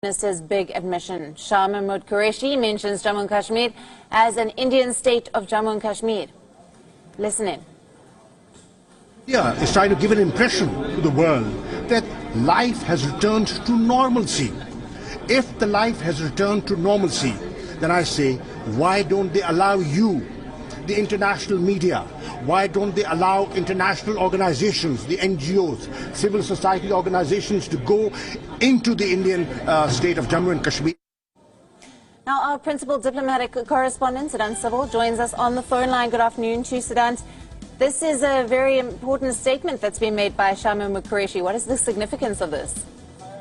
Minister's big admission. Shah Mahmood Qureshi mentions Jammu and Kashmir as an Indian state of Jammu and Kashmir. Listen in. India is trying to give an impression to the world that life has returned to normalcy. If the life has returned to normalcy, then I say, why don't they allow you, the international media, why don't they allow international organizations, the NGOs, civil society organizations to go into the Indian state of Jammu and Kashmir? Now, our principal diplomatic correspondent, Siddhant Sibal, joins us on the phone line. Good afternoon to you, Siddhant. This is a very important statement that's been made by Shah Mahmood Qureshi. What is the significance of this?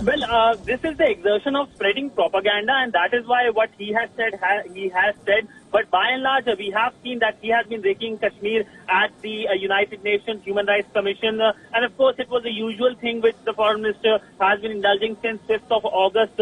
Well, this is the exertion of spreading propaganda, and that is why what he has said, he has said. But by and large, we have seen that he has been raking Kashmir at the United Nations Human Rights Commission. And of course, it was the usual thing which the Foreign Minister has been indulging since 5th of August,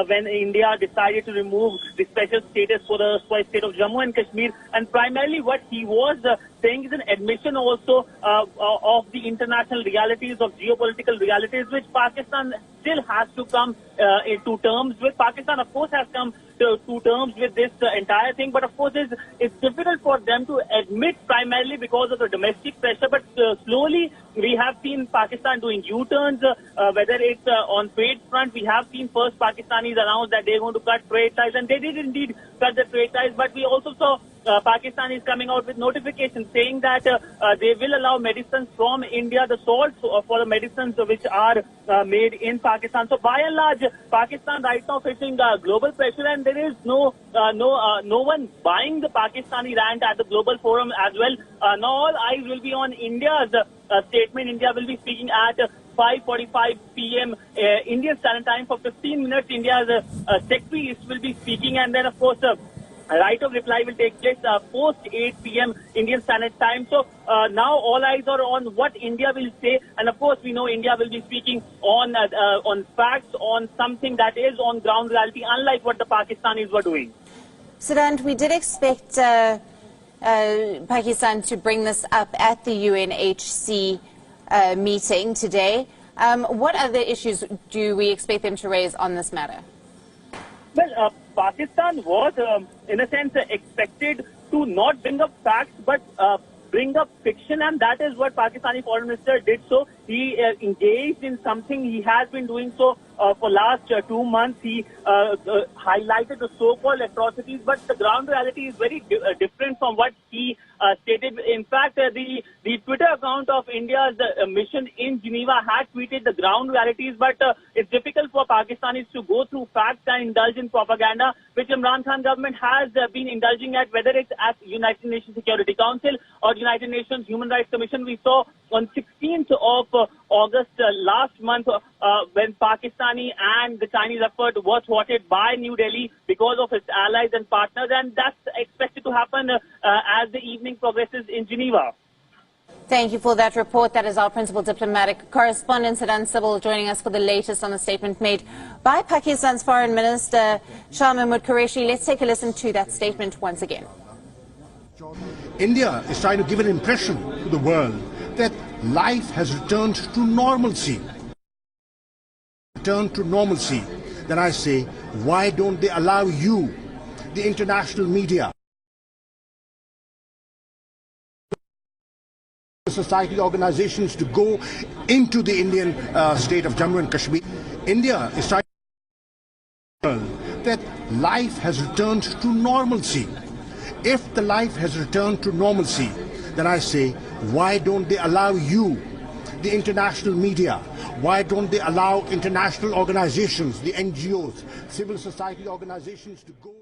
when India decided to remove the special status for the state of Jammu and Kashmir. And primarily what he was saying is an admission also of the international realities, of geopolitical realities, which Pakistan still has to come to terms with. Pakistan, of course, has come to terms with this entire thing, but of course it's difficult for them to admit, primarily because of the domestic pressure. But slowly we have seen Pakistan doing U-turns, whether it's on trade front. We have seen first Pakistanis announce that they're going to cut trade ties, and they did indeed cut the trade ties. But we also saw Pakistan is coming out with notifications saying that they will allow medicines from India, the salts for the medicines which are made in Pakistan. So by and large, Pakistan right now facing global pressure, and there is no one buying the Pakistani rant at the global forum as well. Now all eyes will be on India's statement. India will be speaking at 5:45 p.m. Indian Standard Time. For 15 minutes, India's secretary will be speaking, and then of course right of reply will take place post 8 p.m. Indian Standard Time. So now all eyes are on what India will say, and of course we know India will be speaking on facts, on something that is on ground reality, unlike what the Pakistanis were doing. Siddhant, we did expect Pakistan to bring this up at the UNHC meeting today. What other issues do we expect them to raise on this matter? Well, Pakistan was, in a sense, expected to not bring up facts, but bring up fiction, and that is what Pakistani Foreign Minister did. So he engaged in something he has been doing so for last 2 months. He highlighted the so-called atrocities, but the ground reality is very different from what he stated. In fact, the Twitter account of India's mission in Geneva had tweeted the ground realities, but it's difficult for Pakistanis to go through facts and indulge in propaganda, which Imran Khan government has been indulging at, whether it's at United Nations Security Council or United Nations Human Rights Commission. We saw on 16th of August last month when Pakistani and the Chinese effort was thwarted by New Delhi because of its allies and partners, and that's expected to happen as the evening progresses in Geneva. Thank you for that report. That is our principal diplomatic correspondent, Siddhant Sibal, joining us for the latest on the statement made by Pakistan's Foreign Minister, Shah Mahmood Qureshi. Let's take a listen to that statement once again. India is trying to give an impression to the world that life has returned to normalcy. Returned to normalcy, then I say, why don't they allow you, the international media, society organizations to go into the Indian state of Jammu and Kashmir? India is trying to tell the world that life has returned to normalcy. If the life has returned to normalcy, then I say, why don't they allow you, the international media, why don't they allow international organizations, the NGOs, civil society organizations to go